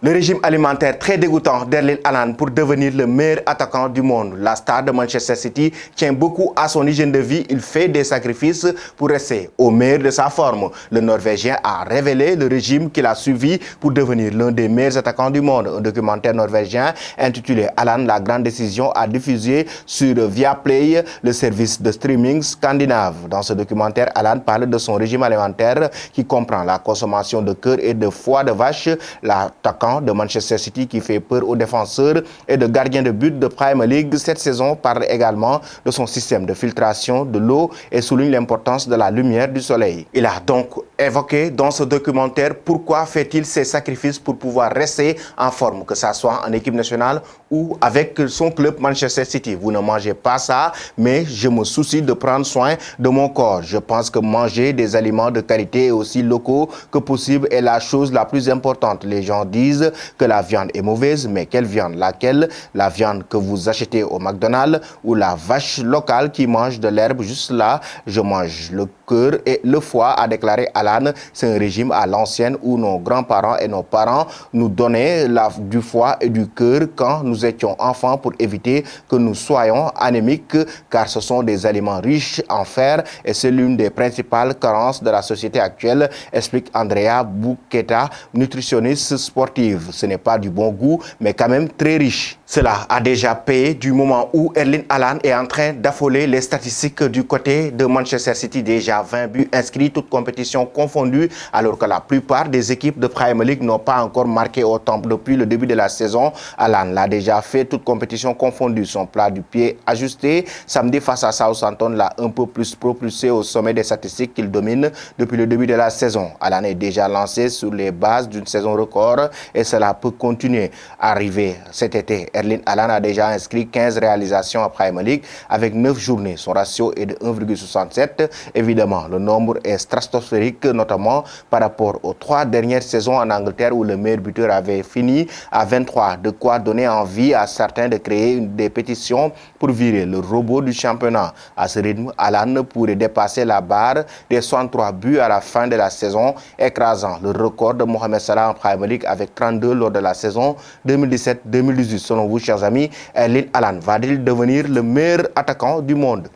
Le régime alimentaire très dégoûtant d'Erling Haaland pour devenir le meilleur attaquant du monde. La star de Manchester City tient beaucoup à son hygiène de vie. Il fait des sacrifices pour rester au meilleur de sa forme. Le Norvégien a révélé le régime qu'il a suivi pour devenir l'un des meilleurs attaquants du monde. Un documentaire norvégien intitulé Haaland, la grande décision a diffusé sur Viaplay, le service de streaming scandinave. Dans ce documentaire, Haaland parle de son régime alimentaire qui comprend la consommation de cœur et de foie de vache. L'attaquant de Manchester City qui fait peur aux défenseurs et de gardiens de but de Premier League cette saison parle également de son système de filtration de l'eau et souligne l'importance de la lumière du soleil. Il a donc évoqué dans ce documentaire pourquoi fait-il ces sacrifices pour pouvoir rester en forme, que ce soit en équipe nationale ou avec son club Manchester City. Vous ne mangez pas ça, mais je me soucie de prendre soin de mon corps. Je pense que manger des aliments de qualité et aussi locaux que possible est la chose la plus importante. Les gens disent que la viande est mauvaise, mais quelle viande? Laquelle? La viande que vous achetez au McDonald's ou la vache locale qui mange de l'herbe? Juste là, je mange le cœur et le foie, a déclaré Haaland. C'est un régime à l'ancienne où nos grands-parents et nos parents nous donnaient du foie et du cœur quand nous étions enfants pour éviter que nous soyons anémiques, car ce sont des aliments riches en fer et c'est l'une des principales carences de la société actuelle, explique Andrea Buchetta, nutritionniste sportive. Ce n'est pas du bon goût, mais quand même très riche. Cela a déjà payé du moment où Erling Haaland est en train d'affoler les statistiques du côté de Manchester City. Déjà 20 buts inscrits, toutes compétitions confondues, alors que la plupart des équipes de Premier League n'ont pas encore marqué autant depuis le début de la saison. Haaland l'a déjà fait, toutes compétitions confondues. Son plat du pied ajusté samedi face à Southampton l'a un peu plus propulsé au sommet des statistiques qu'il domine depuis le début de la saison. Haaland est déjà lancé sur les bases d'une saison record et cela peut continuer. Arrivé cet été, Erling Haaland a déjà inscrit 15 réalisations à Premier League avec 9 journées. Son ratio est de 1,67. Évidemment, le nombre est stratosphérique, notamment par rapport aux 3 dernières saisons en Angleterre où le meilleur buteur avait fini à 23. De quoi donner envie à certains de créer des pétitions pour virer le robot du championnat. À ce rythme, Haaland pourrait dépasser la barre des 63 buts à la fin de la saison, écrasant le record de Mohamed Salah en Premier League avec 32 lors de la saison 2017-2018. Selon vous, chers amis, Erling Haaland va-t-il devenir le meilleur attaquant du monde?